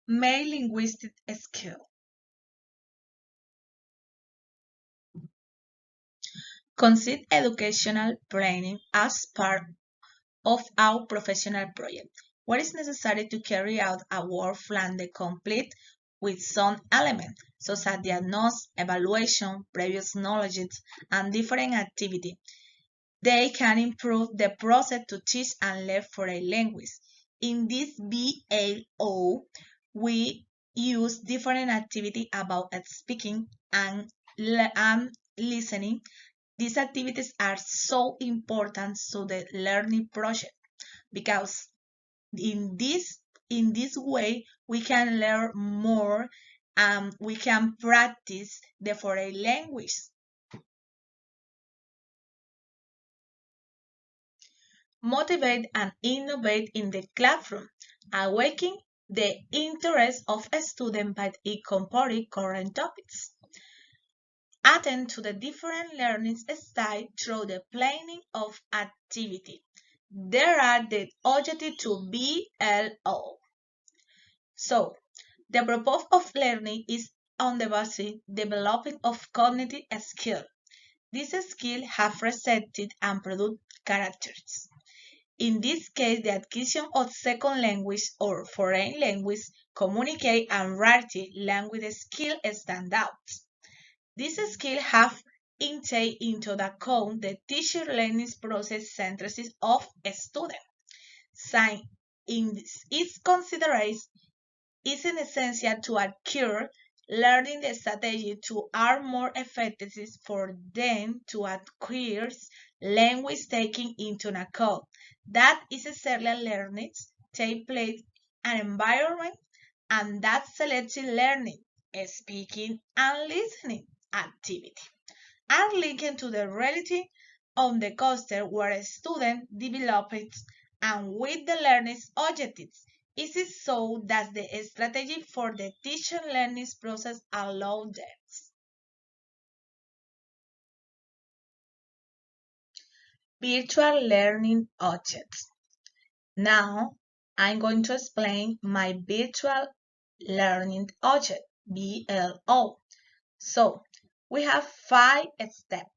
main linguistic skill. Consider educational planning as part of our professional project. What is necessary to carry out a work plan complete with some elements, such as diagnosis, evaluation, previous knowledge, and different activities. They can improve the process to teach and learn foreign language. In this BLO, we use different activities about speaking and listening. These activities are so important to the learning project because in this way we can learn more and we can practice the foreign language. Motivate and innovate in the classroom, awaken the interest of a student by incorporating current topics. Attend to the different learning styles through the planning of activity. There are the objectives to BLO. So, the purpose of learning is on the basis developing of cognitive skills. These skills have receptive and productive characters. In this case, the acquisition of second language or foreign language, communicate and writing language skill stand out. These skills have take into account the teacher learning process centricity of a student. Science is considered is essential to acquire learning the strategy to are more effective for them to acquire language taking into account that is necessarily learning take place an environment and that selective learning, speaking and listening activity are linked to the reality on the coaster where a student develops and with the learning objectives. It is so that the strategy for the teacher learning process allows them. Virtual learning objects. Now, I'm going to explain my virtual learning object, VLO. So, we have 5 steps.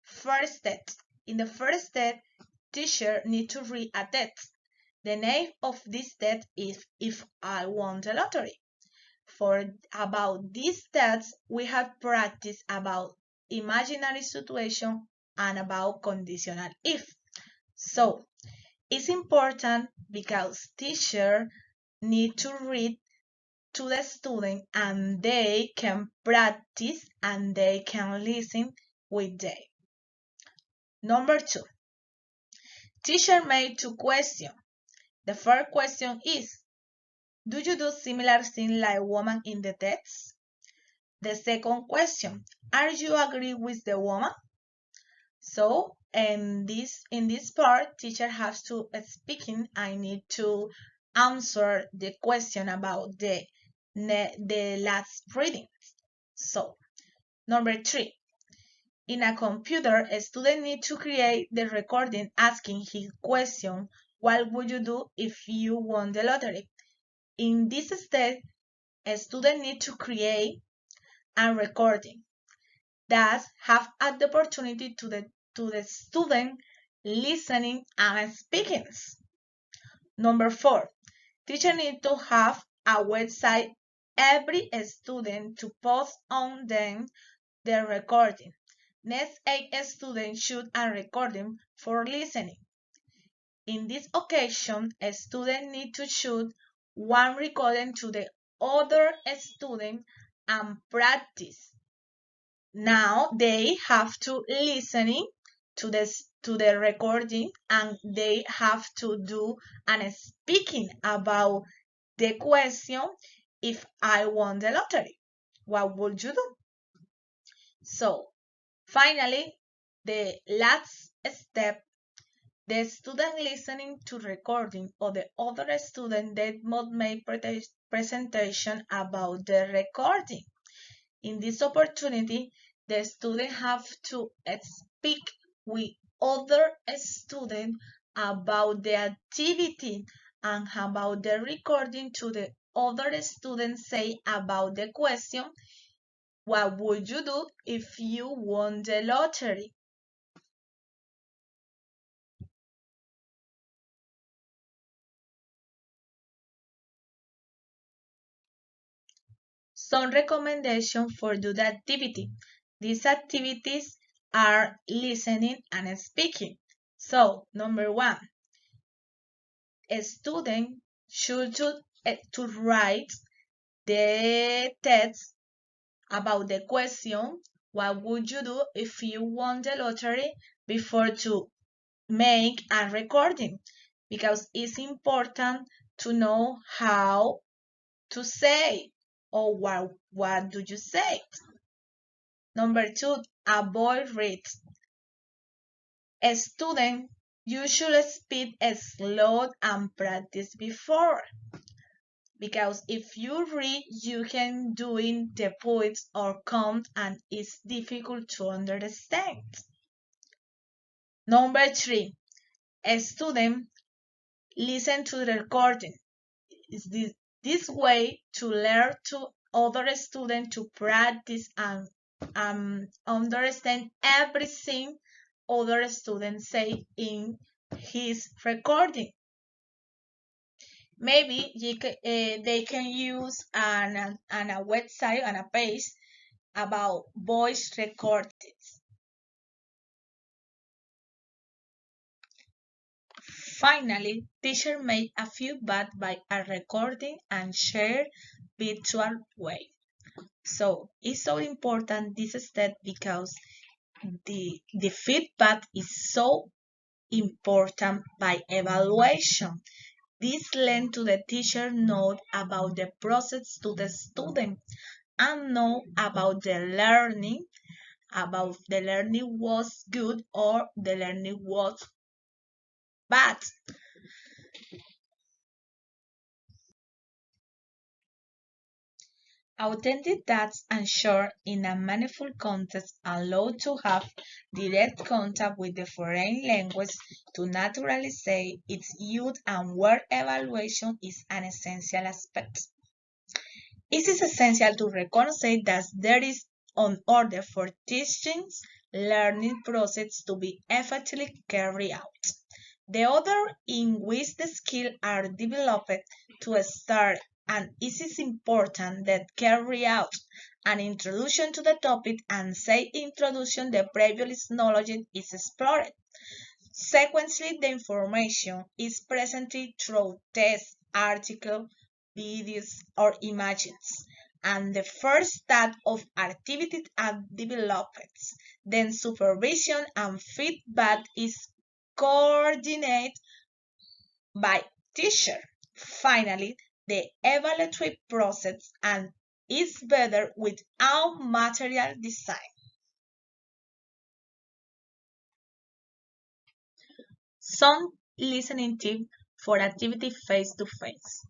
First step. In the first step, teacher need to read a text. The name of this text is If I Won the Lottery. For about this text, we have practiced about imaginary situation and about conditional if. So, it's important because teacher need to read to the student and they can practice and they can listen with them. Number 2, teacher made 2 questions. The first question is, do you do similar things like woman in the text? The second question, are you agree with the woman? So in this part, teacher has to speaking. I need to answer the question about the last reading. So number 3, in a computer, a student needs to create the recording asking his question, what would you do if you won the lottery? In this step, a student needs to create a recording that have the opportunity to the student listening and speaking. Number 4, teacher needs to have a website every student to post on them the recording. Next 8 students shoot a recording for listening. In this occasion, a student needs to shoot one recording to the other student and practice. Now they have to listening to the recording and they have to do and speaking about the question, if I won the lottery, what would you do? So finally, the last step, the student listening to recording or the other student that must make presentation about the recording. In this opportunity, the student have to speak with other students about the activity and about the recording to the other students say about the question, what would you do if you won the lottery? Some recommendations for do the activity. These activities are listening and speaking. So, number one, a student should to write the text about the question, what would you do if you won the lottery before to make a recording? Because it's important to know how to say or what do you say. Number two, avoid reads. A student, you should speak slow and practice before. Because if you read, you can doing the points or count and it's difficult to understand. Number three, a student listen to the recording. Is this way to learn to other students to practice and understand everything other students say in his recording. Maybe they can use a website and a page about voice recordings. Finally, teacher made a feedback by a recording and share virtual way. So it's so important this step because the feedback is so important by evaluation. This lends to the teacher know about the process to the student and know about about the learning was good or the learning was bad. Authentic data and short in a meaningful context allow to have direct contact with the foreign language to naturally say its use and where evaluation is an essential aspect. It is essential to recognize that there is an order for teaching learning process to be effectively carried out. The order in which the skills are developed to start and it is important that carry out an introduction to the topic and say introduction the previous knowledge is explored. Sequentially, the information is presented through text, article, videos, or images, and the first step of activity are developed. Then supervision and feedback is coordinated by teacher. Finally, the evaluatory process and is better without material design. Some listening tip for activity face-to-face.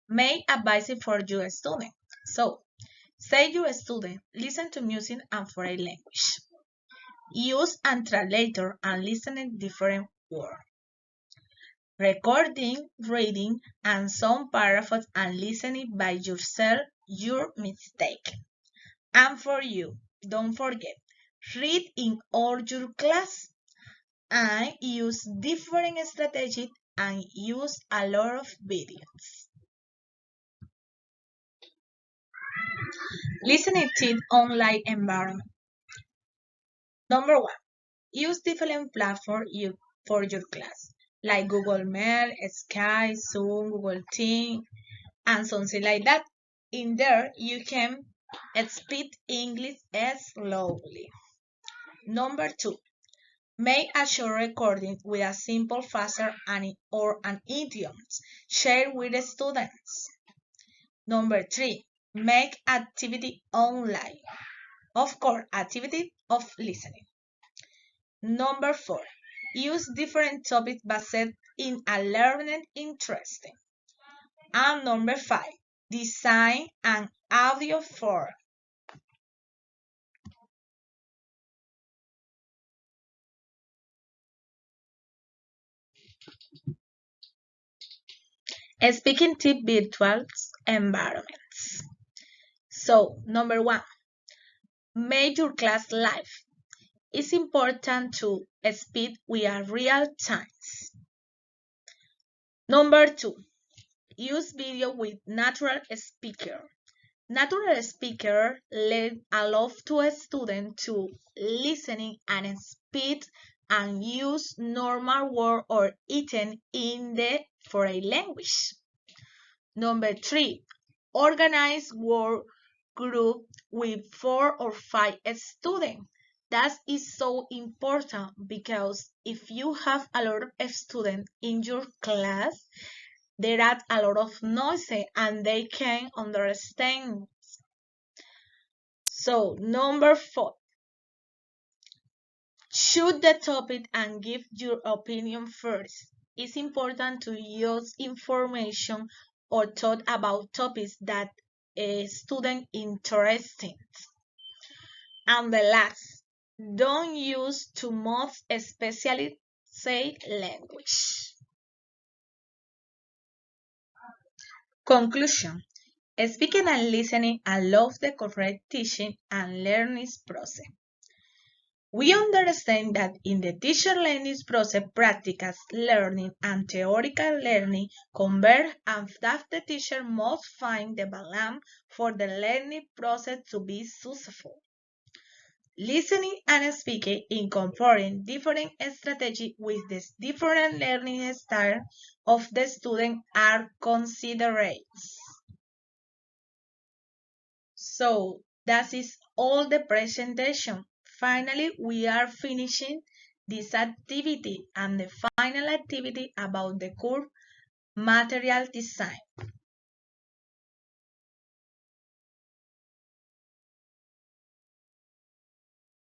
Make advice for your student. So, say your student, listen to music and foreign language. Use a translator and listen different words. Recording, reading, and some paragraphs and listening by yourself your mistake. And for you, don't forget, read in all your class and use different strategies and use a lot of videos. Listening to online environment. Number one, use different platforms for your class, like Google Meet, Skype, Zoom, Google Teams, and something like that. In there, you can speak English slowly. Number two, make a short recording with a simple phrase or an idiom. Share with the students. Number three, make activity online. Of course, activity of listening. Number four, use different topics based in a learning interesting. And number five, design an audio form. Speaking tip virtual environments. So, number one, make your class live. It's important to speak with real times. Number two, use video with natural speaker. Natural speaker allow to a student to listening and speak and use normal word or item in the foreign language. Number three, organize work group with 4 or 5 students. That is so important because if you have a lot of students in your class, there are a lot of noise and they can understand. So, number four, choose the topic and give your opinion first. It's important to use information or talk about topics that a student interested. And the last, don't use too much especially say language. Conclusion. Speaking and listening allows the correct teaching and learning process. We understand that in the teacher learning process, practical learning and theoretical learning converge and that the teacher must find the balance for the learning process to be successful. Listening and speaking in comparing different strategies with the different learning styles of the student are considered. So that is all the presentation. Finally, we are finishing this activity and the final activity about the curve material design.